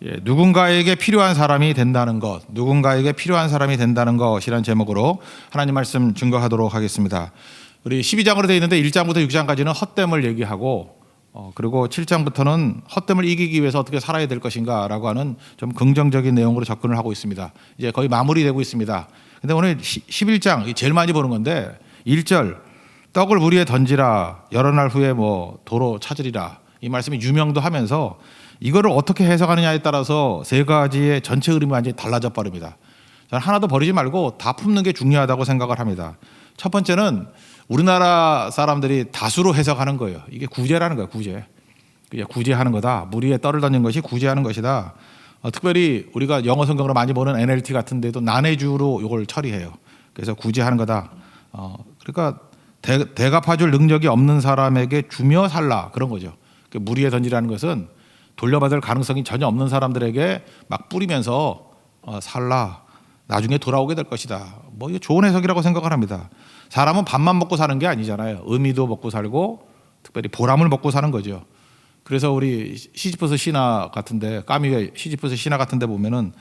누군가에게 필요한 사람이 된다는 것, 누군가에게 필요한 사람이 된다는 것이라는 제목으로 하나님 말씀 증거하도록 하겠습니다. 우리 12장으로 되어 있는데 1장부터 6장까지는 헛됨을 얘기하고 그리고 7장부터는 헛됨을 이기기 위해서 어떻게 살아야 될 것인가라고 하는 좀 긍정적인 내용으로 접근을 하고 있습니다. 이제 거의 마무리되고 있습니다. 근데 오늘 11장 제일 많이 보는 건데 1절 떡을 물 위에 던지라 여러 날 후에 뭐 도로 찾으리라, 이 말씀이 유명도 하면서 이거를 어떻게 해석하느냐에 따라서 세 가지의 전체 흐름이 완전히 달라져 버립니다. 저는 하나도 버리지 말고 다 품는 게 중요하다고 생각을 합니다. 첫 번째는 우리나라 사람들이 다수로 해석하는 거예요. 이게 구제라는 거예요. 구제하는 거다. 물 위에 떡을 던진 것이 구제하는 것이다. 특별히 우리가 영어 성경으로 많이 보는 NLT 같은 데도 난해주로 이걸 처리해요. 그래서 구제하는 거다. 그러니까 대갚아줄 능력이 없는 사람에게 주며 살라, 그런 거죠. 물 위에 던지라는 것은 돌려받을 가능성이 전혀 없는 사람들에게 막 뿌리면서 살라, 나중에 돌아오게 될 것이다. 뭐 이게 좋은 해석이라고 생각을 합니다. 사람은 밥만 먹고 사는 게 아니잖아요. 의미도 먹고 살고 특별히 보람을 먹고 사는 거죠. 그래서 우리 시지프스 신화 같은데, 까미의 시지프스 신화 같은데 보면은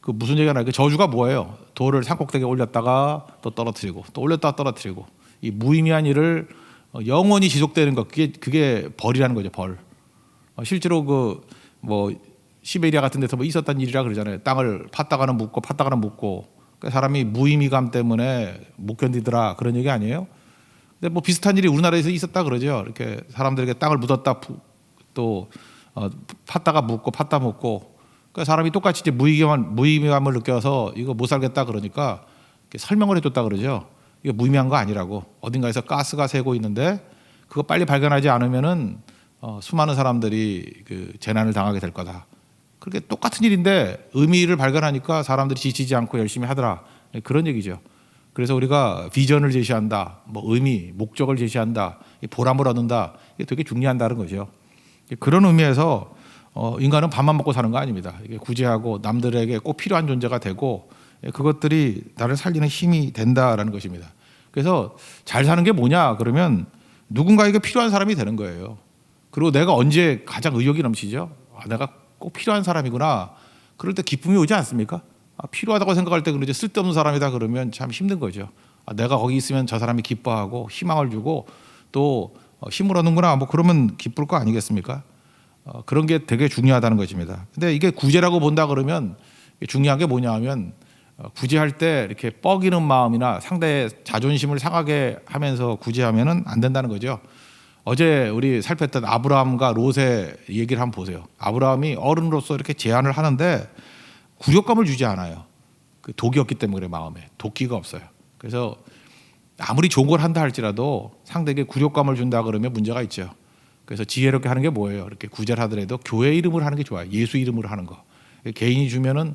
그 무슨 얘기가 나요? 그 저주가 뭐예요? 돌을 산꼭대기에 올렸다가 또 떨어뜨리고 또 올렸다가 떨어뜨리고, 이 무의미한 일을 영원히 지속되는 것, 그게 벌이라는 거죠. 벌. 실제로 그 뭐 시베리아 같은 데서 뭐 있었던 일이라 그러잖아요. 땅을 팠다가는 묻고 팠다가는 묻고, 그러니까 사람이 무의미감 때문에 못 견디더라, 그런 얘기 아니에요? 근데 뭐 비슷한 일이 우리나라에서 있었다 그러죠. 이렇게 사람들에게 땅을 묻었다 또 팠다가 묻고 팠다 묻고, 그러니까 사람이 똑같이 이제 무의미감을 느껴서 이거 못 살겠다 그러니까 설명을 해줬다 그러죠. 이게 무의미한 거 아니라고, 어딘가에서 가스가 새고 있는데 그거 빨리 발견하지 않으면은 수많은 사람들이 그 재난을 당하게 될 거다. 그렇게 똑같은 일인데 의미를 발견하니까 사람들이 지치지 않고 열심히 하더라, 그런 얘기죠. 그래서 우리가 비전을 제시한다, 뭐 의미, 목적을 제시한다, 보람을 얻는다, 이게 되게 중요하다는 거죠. 그런 의미에서 인간은 밥만 먹고 사는 거 아닙니다. 이게 구제하고 남들에게 꼭 필요한 존재가 되고, 그것들이 나를 살리는 힘이 된다라는 것입니다. 그래서 잘 사는 게 뭐냐 그러면 누군가에게 필요한 사람이 되는 거예요. 그리고 내가 언제 가장 의욕이 넘치죠? 내가 꼭 필요한 사람이구나. 그럴 때 기쁨이 오지 않습니까? 필요하다고 생각할 때 그러지, 쓸데없는 사람이다 그러면 참 힘든 거죠. 내가 거기 있으면 저 사람이 기뻐하고 희망을 주고 또 힘을 얻는구나, 뭐 그러면 기쁠 거 아니겠습니까? 그런 게 되게 중요하다는 것입니다. 근데 이게 구제라고 본다 그러면 중요한 게 뭐냐 하면, 구제할 때 이렇게 뻐기는 마음이나 상대의 자존심을 상하게 하면서 구제하면은 안 된다는 거죠. 어제 우리 살폈던 아브라함과 롯의 얘기를 한번 보세요. 아브라함이 어른으로서 이렇게 제안을 하는데 굴욕감을 주지 않아요. 그 독이 없기 때문에 그래, 마음에 도끼가 없어요. 그래서 아무리 좋은 걸 한다 할지라도 상대에게 굴욕감을 준다 그러면 문제가 있죠. 그래서 지혜롭게 하는 게 뭐예요? 이렇게 구제를 하더라도 교회 이름으로 하는 게 좋아요. 예수 이름으로 하는 거. 개인이 주면은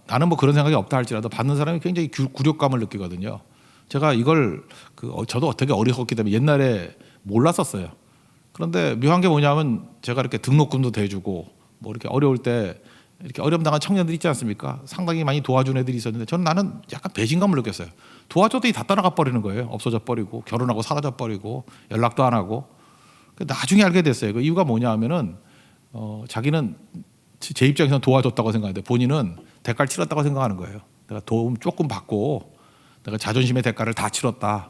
나는 뭐 그런 생각이 없다 할지라도 받는 사람이 굉장히 굴욕감을 느끼거든요. 제가 이걸 저도 어떻게 어리석기 때문에 옛날에 몰랐었어요. 그런데 묘한 게 뭐냐면 제가 이렇게 등록금도 대주고 뭐 이렇게 어려울 때 이렇게 어려움 당한 청년들 있지 않습니까? 상당히 많이 도와준 애들이 있었는데 나는 약간 배신감을 느꼈어요. 도와줬더니 다 떠나가 버리는 거예요. 없어져 버리고 결혼하고 사라져 버리고 연락도 안 하고. 나중에 알게 됐어요. 그 이유가 뭐냐 하면은 자기는 제 입장에서는 도와줬다고 생각하는데 본인은 대가를 치렀다고 생각하는 거예요. 내가 도움 조금 받고 내가 자존심의 대가를 다 치렀다.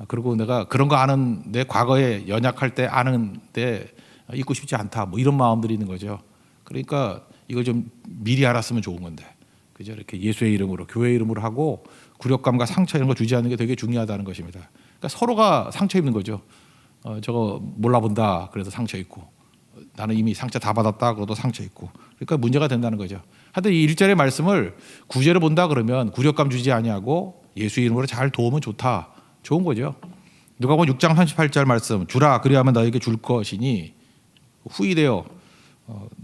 그리고 내가 그런 거 아는데 과거에 연약할 때 아는데 잊고 싶지 않다. 뭐 이런 마음들이 있는 거죠. 그러니까 이거 좀 미리 알았으면 좋은 건데, 그죠? 이렇게 예수의 이름으로, 교회 이름으로 하고 굴욕감과 상처 이런 거 주지 않는 게 되게 중요하다는 것입니다. 그러니까 서로가 상처 입는 거죠. 저거 몰라본다 그래서 상처 입고, 나는 이미 상처 다 받았다 그래도 상처 입고, 그러니까 문제가 된다는 거죠. 하여튼 이 1절의 말씀을 구제로 본다 그러면 굴욕감 주지 아니하고 예수 이름으로 잘 도우면 좋다, 좋은 거죠. 누가복음 6장 38절 말씀, 주라 그리하면 너에게 줄 것이니 후이되어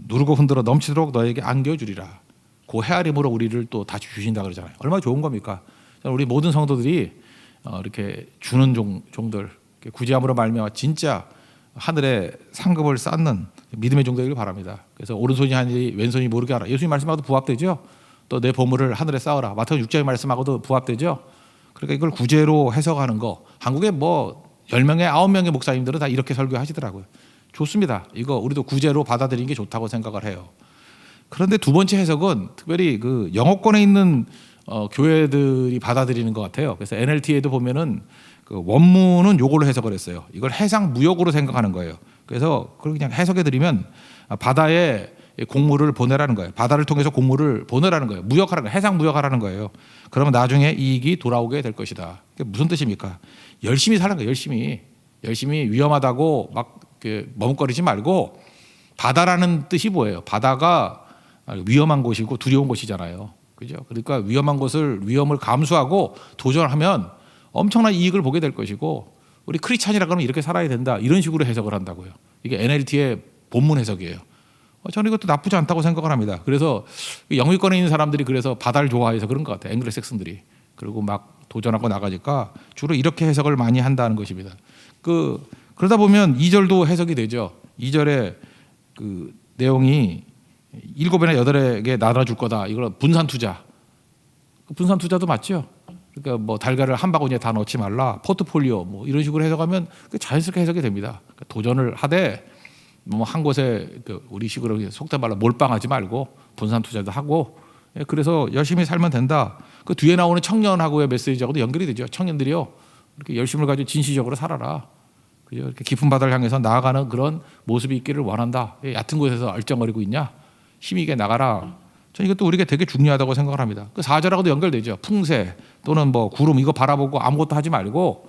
누르고 흔들어 넘치도록 너에게 안겨주리라. 그 헤아림으로 우리를 또 다시 주신다 그러잖아요. 얼마나 좋은 겁니까? 우리 모든 성도들이 이렇게 주는 종들, 구제함으로 말미암아 진짜 하늘에 상급을 쌓는 믿음의 종되기를 바랍니다. 그래서 오른손이 하니 왼손이 모르게 하라. 예수님 말씀하고도 부합되죠. 또 내 보물을 하늘에 쌓으라. 마태복음 6장의 말씀하고도 부합되죠. 그러니까 이걸 구제로 해석하는 거, 한국에 뭐 10명에 9명의 목사님들은 다 이렇게 설교하시더라고요. 좋습니다. 이거 우리도 구제로 받아들이는 게 좋다고 생각을 해요. 그런데 두 번째 해석은 특별히 그 영어권에 있는 교회들이 받아들이는 것 같아요. 그래서 NLT에도 보면은 그 원문은 요걸로 해석을 했어요. 이걸 해상 무역으로 생각하는 거예요. 그래서 그걸 그냥 해석해 드리면 바다에 곡물을 보내라는 거예요. 바다를 통해서 곡물을 보내라는 거예요. 무역하라는 거예요. 해상 무역하라는 거예요. 그러면 나중에 이익이 돌아오게 될 것이다. 그게 무슨 뜻입니까? 열심히 사는 거예요. 열심히 위험하다고 막 머뭇거리지 말고 바다라는 뜻이 뭐예요? 바다가 위험한 곳이고 두려운 곳이잖아요. 그죠? 그러니까 위험을 감수하고 도전하면 엄청난 이익을 보게 될 것이고 우리 크리스찬이라 그러면 이렇게 살아야 된다. 이런 식으로 해석을 한다고요. 이게 NLT의 본문 해석이에요. 저는 이것도 나쁘지 않다고 생각을 합니다. 그래서 영미권에 있는 사람들이 그래서 바다를 좋아해서 그런 것 같아요. 앵글로색슨들이. 그리고 막 도전하고 나가니까 주로 이렇게 해석을 많이 한다는 것입니다. 그러다 보면 2절도 해석이 되죠. 2절에 그 내용이 7이나 8에게 나눠줄 거다. 이걸 분산 투자. 분산 투자도 맞죠. 그러니까 뭐 달걀을 한 바구니에 다 넣지 말라. 포트폴리오 뭐 이런 식으로 해석하면 자연스럽게 해석이 됩니다. 그러니까 도전을 하되 뭐 한 곳에 우리 식으로 속된 말로 몰빵하지 말고 분산 투자도 하고 그래서 열심히 살면 된다. 그 뒤에 나오는 청년하고의 메시지하고도 연결이 되죠. 청년들이요 이렇게 열심을 가지고 진실적으로 살아라. 그죠? 이렇게 깊은 바다를 향해서 나아가는 그런 모습이 있기를 원한다. 얕은 곳에서 얼쩡거리고 있냐? 힘있게 나가라. 저는 이것도 우리에게 되게 중요하다고 생각을 합니다. 그 4절하고도 연결되죠. 풍세 또는 뭐 구름 이거 바라보고 아무것도 하지 말고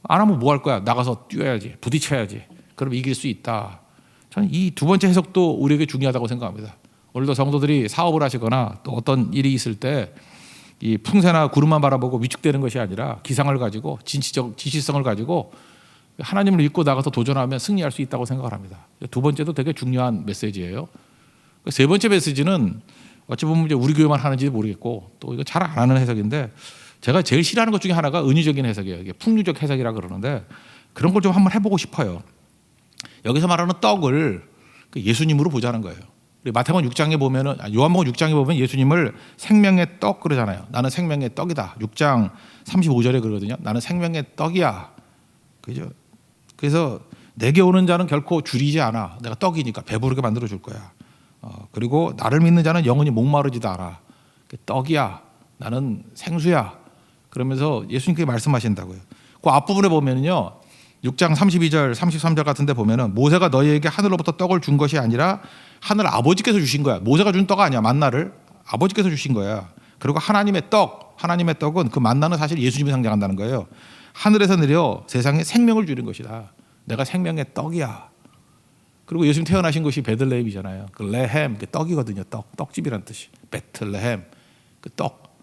안 하면 뭐 할 거야? 나가서 뛰어야지, 부딪혀야지. 그럼 이길 수 있다. 저는 이 두 번째 해석도 우리에게 중요하다고 생각합니다. 오늘도 성도들이 사업을 하시거나 또 어떤 일이 있을 때 이 풍세나 구름만 바라보고 위축되는 것이 아니라 기상을 가지고 진실성을 가지고 하나님을 믿고 나가서 도전하면 승리할 수 있다고 생각을 합니다. 두 번째도 되게 중요한 메시지예요. 세 번째 메시지는 어찌 보면 이제 우리 교회만 하는지 모르겠고 또 이거 잘 안 하는 해석인데 제가 제일 싫어하는 것 중에 하나가 은유적인 해석이에요. 이게 풍류적 해석이라 그러는데 그런 걸 좀 한번 해보고 싶어요. 여기서 말하는 떡을 예수님으로 보자는 거예요. 마태복음 6장에 보면은 요한복음 6장에 보면 예수님을 생명의 떡 그러잖아요. 나는 생명의 떡이다. 6장 35절에 그러거든요. 나는 생명의 떡이야. 그죠? 그래서 내게 오는 자는 결코 줄이지 않아. 내가 떡이니까 배부르게 만들어 줄 거야. 그리고 나를 믿는 자는 영원히 목마르지도 않아. 떡이야. 나는 생수야. 그러면서 예수님께 말씀하신다고요. 그 앞부분에 보면요. 6장 32절, 33절 같은 데 보면은 모세가 너희에게 하늘로부터 떡을 준 것이 아니라 하늘 아버지께서 주신 거야. 모세가 준 떡 아니야. 만나를 아버지께서 주신 거야. 그리고 하나님의 떡은 그 만나는 사실 예수님이 상징한다는 거예요. 하늘에서 내려 세상에 생명을 주는 것이다. 내가 생명의 떡이야. 그리고 예수님 태어나신 곳이 베들레헴이잖아요. 그 레헴, 그 떡이거든요. 떡집이라는 뜻이. 베틀레헴, 그 떡.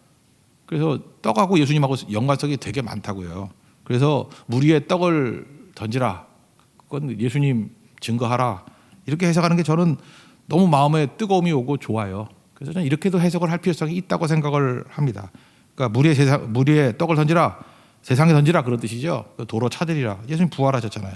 그래서 떡하고 예수님하고 연관성이 되게 많다고요. 그래서 물 위에 떡을 던지라. 그건 예수님 증거하라. 이렇게 해석하는 게 저는 너무 마음에 뜨거움이 오고 좋아요. 그래서 저는 이렇게도 해석을 할 필요성이 있다고 생각을 합니다. 그러니까 물 위에 떡을 던지라. 세상에 던지라 그런 뜻이죠. 도로 찾으리라. 예수님 부활하셨잖아요.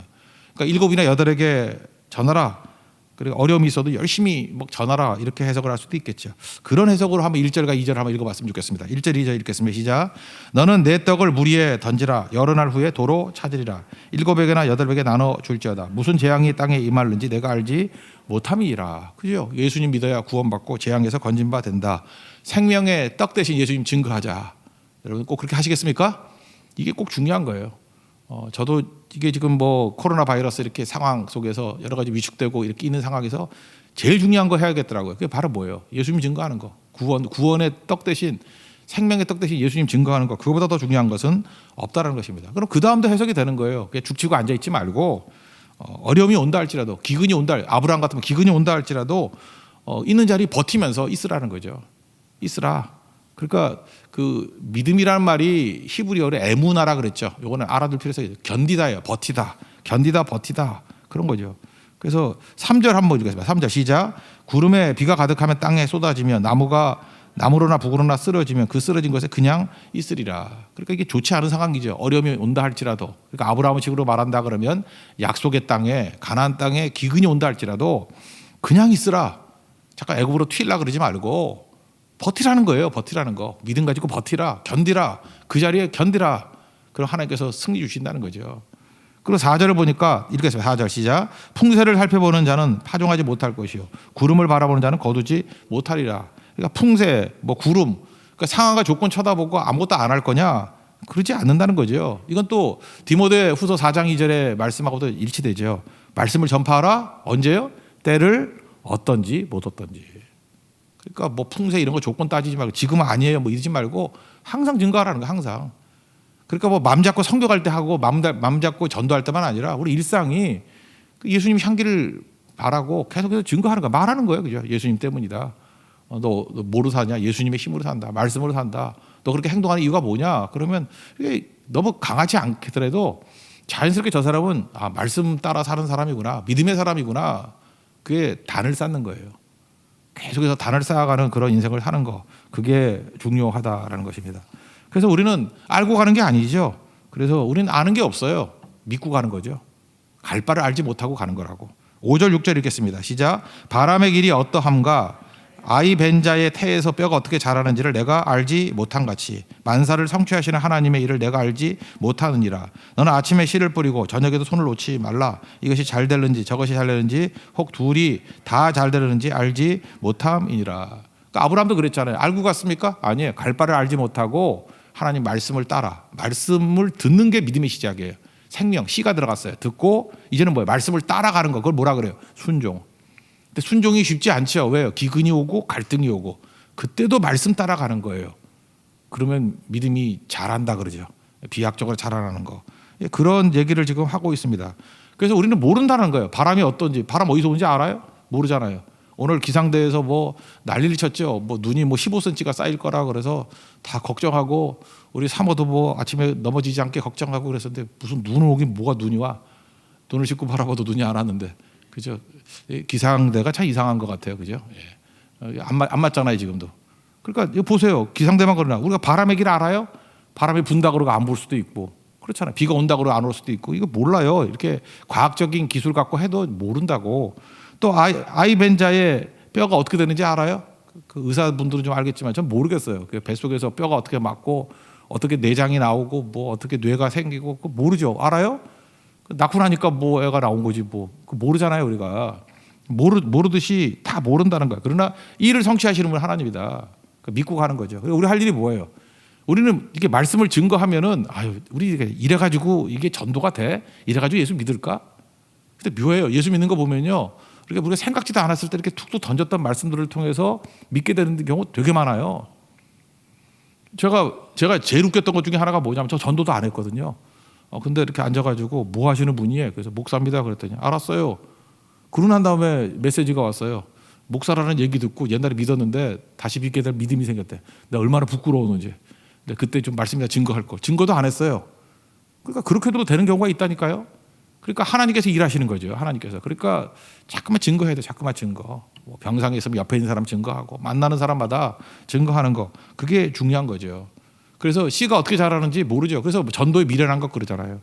그러니까 7이나 8에게 전하라. 그리고 어려움이 있어도 열심히 전하라. 이렇게 해석을 할 수도 있겠죠. 그런 해석으로 한번 1절과 2절 한번 읽어봤으면 좋겠습니다. 1절, 2절 읽겠습니다. 시작. 너는 내 떡을 물 위에 던지라. 여러 날 후에 도로 찾으리라. 7에게나 8에게 나눠 줄지어다. 무슨 재앙이 땅에 임할는지 내가 알지 못함이라. 그죠? 예수님 믿어야 구원받고 재앙에서 건진 바 된다. 생명의 떡 대신 예수님 증거하자. 여러분 꼭 그렇게 하시겠습니까? 이게 꼭 중요한 거예요. 저도 이게 지금 뭐 코로나 바이러스 이렇게 상황 속에서 여러 가지 위축되고 이렇게 있는 상황에서 제일 중요한 거 해야겠더라고요. 그게 바로 뭐예요? 예수님 증거하는 거. 구원의 떡 대신 생명의 떡 대신 예수님 증거하는 거. 그거보다 더 중요한 것은 없다라는 것입니다. 그럼 그 다음도 해석이 되는 거예요. 그냥 죽치고 앉아 있지 말고 어려움이 온다 할지라도 기근이 온다 아브라함 같으면 기근이 온다 할지라도 있는 자리 버티면서 있으라는 거죠. 있으라. 그러니까 그 믿음이라는 말이 히브리어로 에무나라 그랬죠. 요거는 알아둘 필요성이 있어요. 견디다예요. 버티다. 견디다 버티다. 그런 거죠. 그래서 3절 한번 읽겠습니다. 3절 시작. 구름에 비가 가득하면 땅에 쏟아지면 나무로나 북으로나 쓰러지면 그 쓰러진 것에 그냥 있으리라. 그러니까 이게 좋지 않은 상황이죠. 어려움이 온다 할지라도. 그러니까 아브라함 식으로 말한다 그러면 약속의 땅에 가나안 땅에 기근이 온다 할지라도 그냥 있으라. 잠깐 애굽으로 튀려고 그러지 말고 버티라는 거예요. 버티라는 거. 믿음 가지고 버티라. 견디라. 그 자리에 견디라. 그럼 하나님께서 승리 주신다는 거죠. 그리고 4절을 보니까 이렇게 했습니다. 4절 시작. 풍세를 살펴보는 자는 파종하지 못할 것이요 구름을 바라보는 자는 거두지 못하리라. 그러니까 풍세, 뭐 구름, 그러니까 상황과 조건 쳐다보고 아무것도 안 할 거냐? 그러지 않는다는 거죠. 이건 또 디모데후서 4장 2절의 말씀하고도 일치되죠. 말씀을 전파하라. 언제요? 때를 어떤지 못 어떤지. 그러니까 뭐 풍세 이런 거 조건 따지지 말고 지금은 아니에요 뭐 이러지 말고 항상 증거하라는 거 항상. 그러니까 뭐 맘 잡고 성교할 때 하고 맘 잡고 전도할 때만 아니라 우리 일상이 예수님 향기를 바라고 계속해서 증거하는 거 말하는 거예요. 그죠? 예수님 때문이다. 너 뭐로 사냐? 예수님의 힘으로 산다. 말씀으로 산다. 너 그렇게 행동하는 이유가 뭐냐? 그러면 이게 너무 강하지 않더라도 자연스럽게 저 사람은 말씀 따라 사는 사람이구나. 믿음의 사람이구나. 그게 단을 쌓는 거예요. 계속해서 단을 쌓아가는 그런 인생을 사는 거. 그게 중요하다라는 것입니다. 그래서 우리는 알고 가는 게 아니죠. 그래서 우리는 아는 게 없어요. 믿고 가는 거죠. 갈 바를 알지 못하고 가는 거라고. 5절 6절 읽겠습니다. 시작. 바람의 길이 어떠함과 아이 벤 자의 태에서 뼈가 어떻게 자라는지를 내가 알지 못한 같이 만사를 성취하시는 하나님의 일을 내가 알지 못하느니라. 너는 아침에 씨를 뿌리고 저녁에도 손을 놓지 말라. 이것이 잘 되는지 저것이 잘 되는지 혹 둘이 다 잘 되는지 알지 못함이니라. 그러니까 아브라함도 그랬잖아요. 알고 갔습니까? 아니에요. 갈 바를 알지 못하고 하나님 말씀을 따라 말씀을 듣는 게 믿음의 시작이에요. 생명 씨가 들어갔어요. 듣고 이제는 뭐예요? 말씀을 따라가는 거. 그걸 뭐라 그래요? 순종. 근데 순종이 쉽지 않죠. 왜요? 기근이 오고 갈등이 오고 그때도 말씀 따라가는 거예요. 그러면 믿음이 자란다 그러죠. 비약적으로 자라나는 거. 그런 얘기를 지금 하고 있습니다. 그래서 우리는 모른다는 거예요. 바람이 어떤지. 바람 어디서 오는지 알아요? 모르잖아요. 오늘 기상대에서 뭐 난리를 쳤죠. 뭐 눈이 뭐 15cm가 쌓일 거라 그래서 다 걱정하고 우리 사모도 뭐 아침에 넘어지지 않게 걱정하고 그랬었는데 무슨 눈 오긴 뭐가 눈이 와. 눈을 씻고 바라봐도 눈이 안 왔는데. 그죠? 기상대가 참 이상한 것 같아요. 그죠? 예. 안 맞잖아요, 지금도. 그러니까 이거 보세요. 기상대만 그러나 우리가 바람의 길 알아요? 바람이 분다 그러고 안 불 수도 있고 그렇잖아요. 비가 온다 그러고 안 올 수도 있고 이거 몰라요. 이렇게 과학적인 기술 갖고 해도 모른다고. 또 아이 벤자의 뼈가 어떻게 되는지 알아요? 그 의사분들은 좀 알겠지만 전 모르겠어요. 그 뱃속에서 뼈가 어떻게 맞고 어떻게 내장이 나오고 뭐 어떻게 뇌가 생기고 그거 모르죠. 알아요? 낳고 나니까 뭐 애가 나온 거지 뭐. 그 모르잖아요 우리가. 모르듯이 다 모른다는 거야. 그러나 이 일을 성취하시는 분은 하나님이다. 믿고 가는 거죠. 우리 할 일이 뭐예요? 우리는 이렇게 말씀을 증거하면은 우리 이래가지고 이게 전도가 돼? 이래가지고 예수 믿을까? 근데 묘해요. 예수 믿는 거 보면요. 우리가 생각지도 않았을 때 이렇게 툭툭 던졌던 말씀들을 통해서 믿게 되는 경우 되게 많아요. 제가 제일 웃겼던 것 중에 하나가 뭐냐면 저 전도도 안 했거든요. 근데 이렇게 앉아가지고 뭐 하시는 분이에요? 그래서 목사입니다. 그랬더니 알았어요. 그러고 난 다음에 메시지가 왔어요. 목사라는 얘기 듣고 옛날에 믿었는데 다시 믿게 될 믿음이 생겼대. 내가 얼마나 부끄러웠는지. 근데 그때 좀 말씀이나 증거할 거. 증거도 안 했어요. 그러니까 그렇게도 되는 경우가 있다니까요. 그러니까 하나님께서 일하시는 거죠. 하나님께서. 그러니까 자꾸만 증거해야 돼. 자꾸만 증거. 뭐 병상에 있으면 옆에 있는 사람 증거하고 만나는 사람마다 증거하는 거. 그게 중요한 거죠. 그래서 씨가 어떻게 자라는지 모르죠. 그래서 전도에 미련한 것 그러잖아요.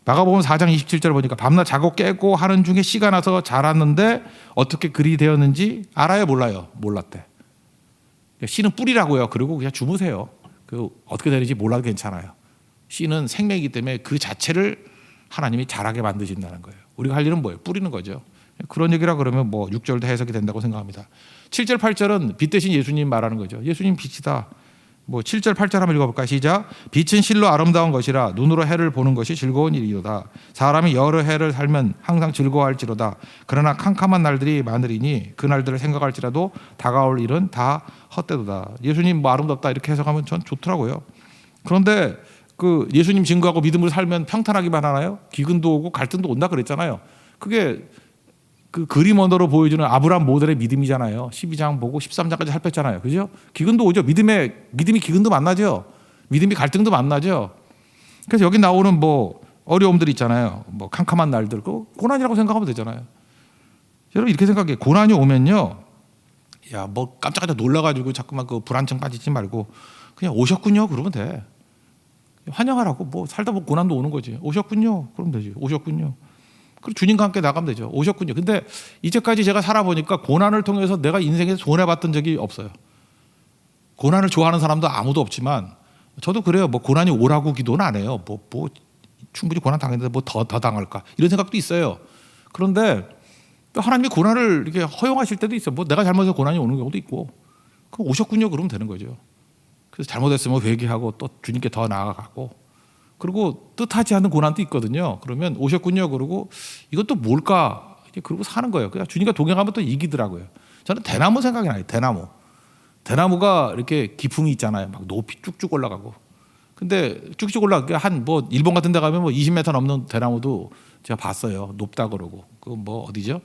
마가복음 4장 27절 보니까 밤낮 자고 깨고 하는 중에 씨가 나서 자랐는데 어떻게 그리 되었는지 알아요? 몰라요? 몰랐대. 씨는 뿌리라고요. 그리고 그냥 주무세요. 그 어떻게 되는지 몰라도 괜찮아요. 씨는 생명이기 때문에 그 자체를 하나님이 자라게 만드신다는 거예요. 우리가 할 일은 뭐예요? 뿌리는 거죠. 그런 얘기라 그러면 뭐 6절도 해석이 된다고 생각합니다. 7절 8절은 빛 대신 예수님 말하는 거죠. 예수님 빛이다. 뭐 7절 8절 한번 읽어볼까요? 시작. 빛은 실로 아름다운 것이라 눈으로 해를 보는 것이 즐거운 일이로다. 사람이 여러 해를 살면 항상 즐거워할지로다. 그러나 캄캄한 날들이 많으리니 그 날들을 생각할지라도 다가올 일은 다 헛되도다. 예수님 뭐 아름답다 이렇게 해석하면 전 좋더라고요. 그런데 그 예수님 증거하고 믿음으로 살면 평탄하기만 하나요? 기근도 오고 갈등도 온다 그랬잖아요. 그게 그 그림 언어로 보여주는 아브라함 모델의 믿음이잖아요. 12장 보고 13장까지 살폈잖아요. 그죠? 기근도 오죠. 믿음이 기근도 만나죠. 믿음이 갈등도 만나죠. 그래서 여기 나오는 뭐 어려움들이 있잖아요. 뭐 캄캄한 날들, 그 고난이라고 생각하면 되잖아요. 여러분 이렇게 생각해요. 고난이 오면요, 야 뭐 깜짝깜짝 놀라가지고 자꾸만 그 불안증 빠지지 말고 그냥 오셨군요. 그러면 돼. 환영하라고. 뭐 살다 보면 고난도 오는 거지. 오셨군요. 그러면 되지. 오셨군요. 그리고 주님과 함께 나가면 되죠. 오셨군요. 근데 이제까지 제가 살아보니까 고난을 통해서 내가 인생에서 손해봤던 적이 없어요. 고난을 좋아하는 사람도 아무도 없지만 저도 그래요. 뭐 고난이 오라고 기도는 안 해요. 뭐 충분히 고난 당했는데 뭐 더 당할까 이런 생각도 있어요. 그런데 또 하나님이 고난을 이렇게 허용하실 때도 있어. 뭐 내가 잘못해서 고난이 오는 경우도 있고, 그 오셨군요 그러면 되는 거죠. 그래서 잘못했으면 회개하고 또 주님께 더 나아가고, 그리고 뜻하지 않은 고난도 있거든요. 그러면 오셨군요 그러고 이것도 뭘까 그러고 사는 거예요. 그냥 주님과 동행하면 또 이기더라고요. 저는 대나무 생각이 나요. 대나무가 이렇게 기풍이 있잖아요. 막 높이 쭉쭉 올라가고. 근데 쭉쭉 올라가 한 뭐 일본 같은 데 가면 뭐 20m 넘는 대나무도 제가 봤어요. 높다 그러고. 그 뭐 어디죠?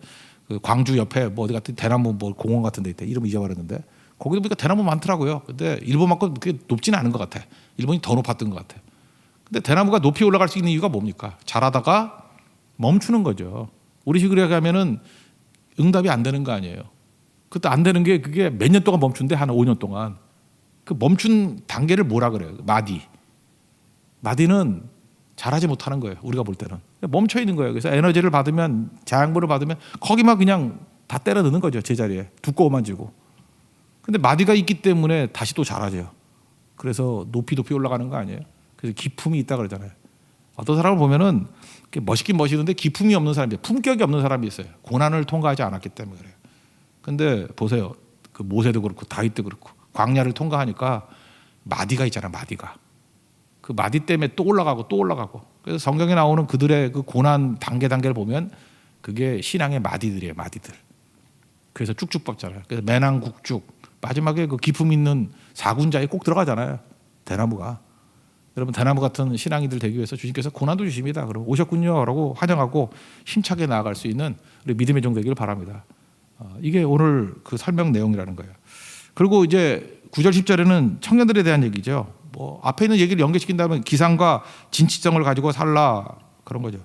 그 광주 옆에 뭐 어디 같은 대나무 뭐 공원 같은 데 있대. 이름 잊어버렸는데. 거기도 보니까 대나무 많더라고요. 근데 일본만큼 그렇게 높지는 않은 것 같아. 일본이 더 높았던 것 같아. 근데 대나무가 높이 올라갈 수 있는 이유가 뭡니까? 자라다가 멈추는 거죠. 우리 식으로 얘기하면은 응답이 안 되는 거 아니에요. 그때 안 되는 게 그게 몇 년 동안 멈춘데 한 5년 동안. 그 멈춘 단계를 뭐라 그래요? 마디는 잘하지 못하는 거예요. 우리가 볼 때는 멈춰 있는 거예요. 그래서 에너지를 받으면, 자양분을 받으면 거기만 그냥 다 때려 넣는 거죠. 제자리에 두꺼워만 지고. 근데 마디가 있기 때문에 다시 또 자라죠. 그래서 높이 올라가는 거 아니에요? 그래서 기품이 있다 그러잖아요. 어떤 사람을 보면은 멋있긴 멋있는데 기품이 없는 사람이, 품격이 없는 사람이 있어요. 고난을 통과하지 않았기 때문에 그래요. 근데 보세요. 그 모세도 그렇고 다윗도 그렇고 광야를 통과하니까 마디가 있잖아. 마디가. 그 마디 때문에 또 올라가고. 그래서 성경에 나오는 그들의 그 고난 단계를 보면 그게 신앙의 마디들이에요. 마디들. 그래서 쭉쭉 뻗잖아요. 그래서 매낭국죽. 마지막에 그 기품 있는 사군자에 꼭 들어가잖아요. 대나무가. 여러분 대나무 같은 신앙이들 되기 위해서 주님께서 고난도 주십니다. 그럼 오셨군요 라고 환영하고 힘차게 나아갈 수 있는 우리 믿음의 종 되기를 바랍니다. 이게 오늘 그 설명 내용이라는 거예요. 그리고 이제 9절 10절에는 청년들에 대한 얘기죠. 뭐 앞에 있는 얘기를 연결시킨다면 기상과 진취성을 가지고 살라 그런 거죠.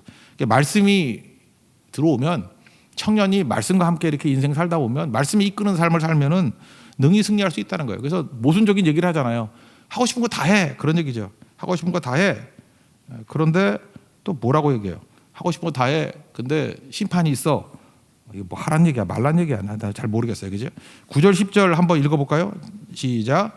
말씀이 들어오면 청년이 말씀과 함께 이렇게 인생 살다 보면 말씀이 이끄는 삶을 살면은 능히 승리할 수 있다는 거예요. 그래서 모순적인 얘기를 하잖아요. 하고 싶은 거 다 해. 그런 얘기죠. 하고 싶은 거 다 해. 그런데 또 뭐라고 얘기해요? 하고 싶은 거 다 해. 근데 심판이 있어. 이거 뭐 하란 얘기야, 말란 얘기야. 나 잘 모르겠어요. 그죠? 9절 10절 한번 읽어볼까요? 시작.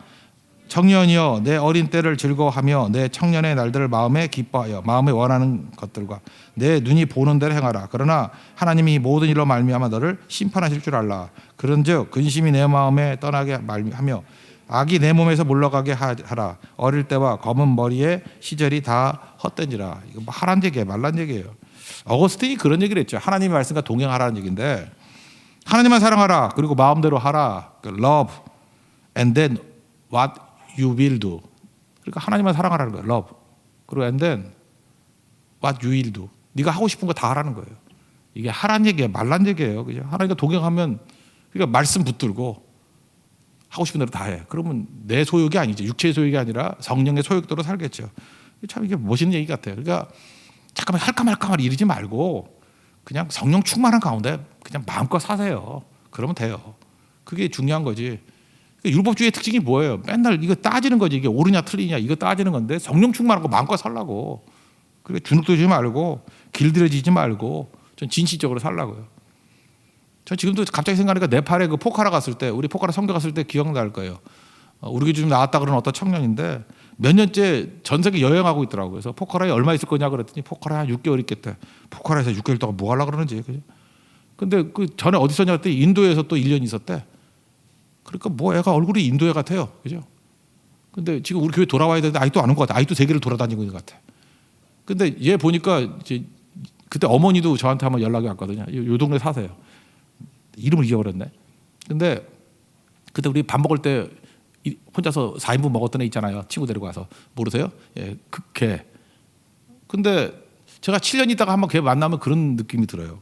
청년이여 내 어린 때를 즐거워하며 내 청년의 날들을 마음에 기뻐하여 마음에 원하는 것들과 내 눈이 보는 대로 행하라. 그러나 하나님이 모든 일로 말미암아 너를 심판하실 줄 알라. 그런즉 근심이 내 마음에 떠나게 하며 악이 내 몸에서 물러가게 하라. 어릴 때와 검은 머리의 시절이 다 헛된지라. 이거 뭐 하란 얘기예요, 말란 얘기예요. 어거스틴이 그런 얘기를 했죠. 하나님의 말씀과 동행하라는 얘기인데 하나님만 사랑하라. 그리고 마음대로 하라. Love and then what you will do. 그러니까 하나님만 사랑하라는 거예요. Love. 그리고 and then what you will do. 네가 하고 싶은 거 다 하라는 거예요. 이게 하란 얘기예요, 말란 얘기예요. 그죠? 하나님과 동행하면 그러니까 말씀 붙들고 하고 싶은 대로 다 해. 그러면 내 소욕이 아니죠. 육체의 소욕이 아니라 성령의 소욕대로 살겠죠. 참 이게 멋있는 얘기 같아요. 그러니까 잠깐만 할까 말까 이러지 말고 그냥 성령 충만한 가운데 그냥 마음껏 사세요. 그러면 돼요. 그게 중요한 거지. 그러니까 율법주의의 특징이 뭐예요? 맨날 이거 따지는 거지. 이게 옳으냐 틀리냐 이거 따지는 건데 성령 충만하고 마음껏 살라고. 그래 주눅들지 말고 길들여지지 말고 전 진실적으로 살라고요. 저 지금도 갑자기 생각하니까 네팔에 그 포카라 갔을 때, 우리 포카라 선교 갔을 때 기억날 거예요. 우리 교회 좀 나왔다 그러는 어떤 청년인데 몇 년째 전 세계 여행하고 있더라고요. 그래서 포카라에 얼마 있을 거냐 그랬더니 포카라에 한 6개월 있겠대. 포카라에서 6개월 동안 뭐 하려고 그러는지. 그죠? 근데 그 전에 어디 있었냐 그랬더니 인도에서 또 1년 있었대. 그러니까 뭐 애가 얼굴이 인도애 같아요. 그죠? 근데 지금 우리 교회 돌아와야 되는데 아직도 안 온 것 같아. 아직도 세계를 돌아다니고 있는 것 같아. 근데 얘 보니까 이제 그때 어머니도 저한테 한번 연락이 왔거든요. 요 동네 사세요. 이름을 잊어버렸네. 근데 그때 우리 밥 먹을 때 혼자서 4인분 먹었던 애 있잖아요. 친구 데리고 와서. 모르세요? 예, 걔. 근데 제가 7년 있다가 한번 걔 만나면 그런 느낌이 들어요.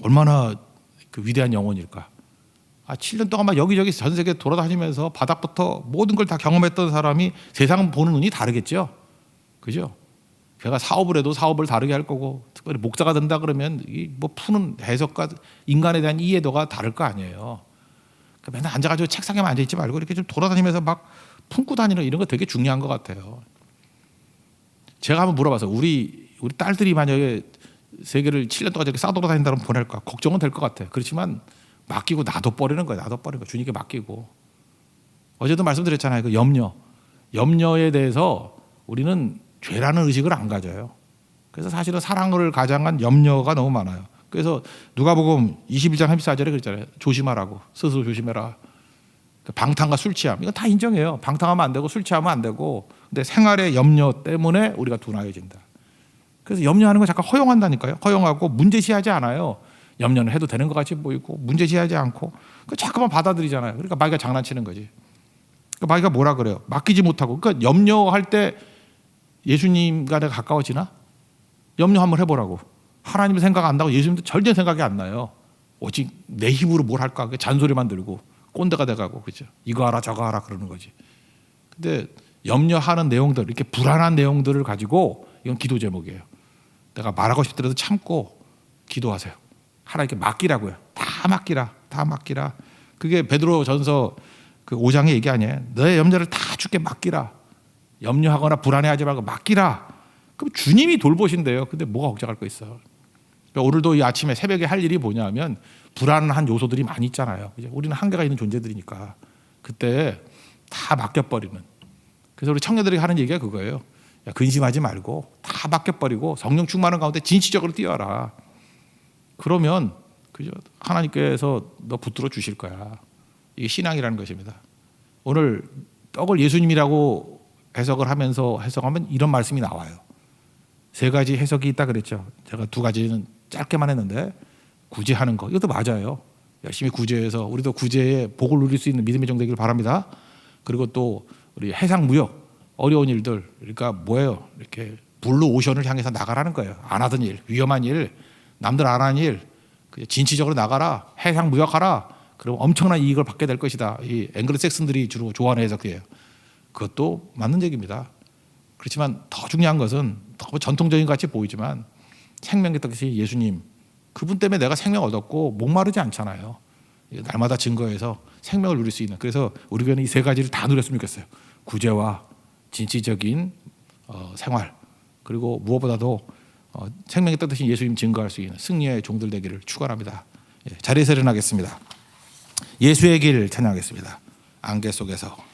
얼마나 그 위대한 영혼일까. 7년 동안 막 여기저기 전 세계 돌아다니면서 바닥부터 모든 걸 다 경험했던 사람이 세상 보는 눈이 다르겠죠. 그죠? 걔가 사업을 해도 사업을 다르게 할 거고, 특별히 목사가 된다 그러면 이 뭐 푸는 해석과 인간에 대한 이해도가 다를 거 아니에요. 그러니까 맨날 앉아가지고 책상에만 앉아 있지 말고 이렇게 좀 돌아다니면서 막 품고 다니는 이런 거 되게 중요한 것 같아요. 제가 한번 물어봐서 우리 딸들이 만약에 세계를 7년 동안 저렇게 싸돌아다닌다면 보낼까? 걱정은 될 것 같아. 그렇지만 맡기고 놔둬버리는 거예요. 놔둬버리는 거. 주님께 맡기고. 어제도 말씀드렸잖아요. 그 염려에 대해서 우리는 죄라는 의식을 안 가져요. 그래서 사실은 사랑을 가장한 염려가 너무 많아요. 그래서 누가복음 21장 34절에 그랬잖아요. 조심하라고. 스스로 조심해라. 방탕과 술 취함 이건 다 인정해요. 방탕하면 안 되고 술 취하면 안 되고. 근데 생활의 염려 때문에 우리가 둔하여진다. 그래서 염려하는 거 잠깐 허용한다니까요. 허용하고 문제시하지 않아요. 염려는 해도 되는 것 같이 보이고 문제시하지 않고 자꾸만 받아들이잖아요. 그러니까 마귀가 장난치는 거지. 그러니까 마귀가 뭐라 그래요? 맡기지 못하고. 그러니까 염려할 때 예수님과 내가 가까워지나? 염려 한번 해보라고. 하나님을 생각 안 한다고 예수님도 절대 생각이 안 나요. 오직 내 힘으로 뭘 할까? 잔소리만 들고 꼰대가 돼가고 그죠? 이거 하라 저거 하라 그러는 거지. 근데 염려하는 내용들 이렇게 불안한 내용들을 가지고 이건 기도 제목이에요. 내가 말하고 싶더라도 참고 기도하세요. 하나님께 맡기라고요. 다 맡기라. 다 맡기라. 그게 베드로전서 그 5장의 얘기 아니에요. 너의 염려를 다 주께 맡기라. 염려하거나 불안해하지 말고 맡기라. 그럼 주님이 돌보신대요. 근데 뭐가 걱정할 거 있어. 그러니까 오늘도 이 아침에 새벽에 할 일이 뭐냐면 불안한 요소들이 많이 있잖아요. 우리는 한계가 있는 존재들이니까 그때 다 맡겨버리는. 그래서 우리 청년들이 하는 얘기가 그거예요. 야, 근심하지 말고 다 맡겨버리고 성령 충만한 가운데 진취적으로 뛰어라. 그러면 그죠? 하나님께서 너 붙들어 주실 거야. 이게 신앙이라는 것입니다. 오늘 떡을 예수님이라고 해석을 하면서 해석하면 이런 말씀이 나와요. 세 가지 해석이 있다 그랬죠. 제가 두 가지는 짧게만 했는데 구제하는 거 이것도 맞아요. 열심히 구제해서 우리도 구제에 복을 누릴 수 있는 믿음의 종 되기를 바랍니다. 그리고 또 우리 해상 무역 어려운 일들 그러니까 뭐예요? 이렇게 블루 오션을 향해서 나가라는 거예요. 안 하던 일, 위험한 일, 남들 안 하는 일, 진취적으로 나가라. 해상 무역하라. 그럼 엄청난 이익을 받게 될 것이다. 이 앵글로색슨들이 주로 좋아하는 해석이에요. 그것도 맞는 얘기입니다. 그렇지만 더 중요한 것은 너무 전통적인 것 같이 보이지만 생명의 떡이신 예수님 그분 때문에 내가 생명 얻었고 목마르지 않잖아요. 날마다 증거해서 생명을 누릴 수 있는. 그래서 우리 교회는 이 세 가지를 다 누렸으면 좋겠어요. 구제와 진취적인 생활 그리고 무엇보다도 생명의 떡 대신 예수님 증거할 수 있는 승리의 종들 되기를 축원합니다. 자리에서 일어나겠습니다. 예수의 길 찬양하겠습니다. 안개 속에서.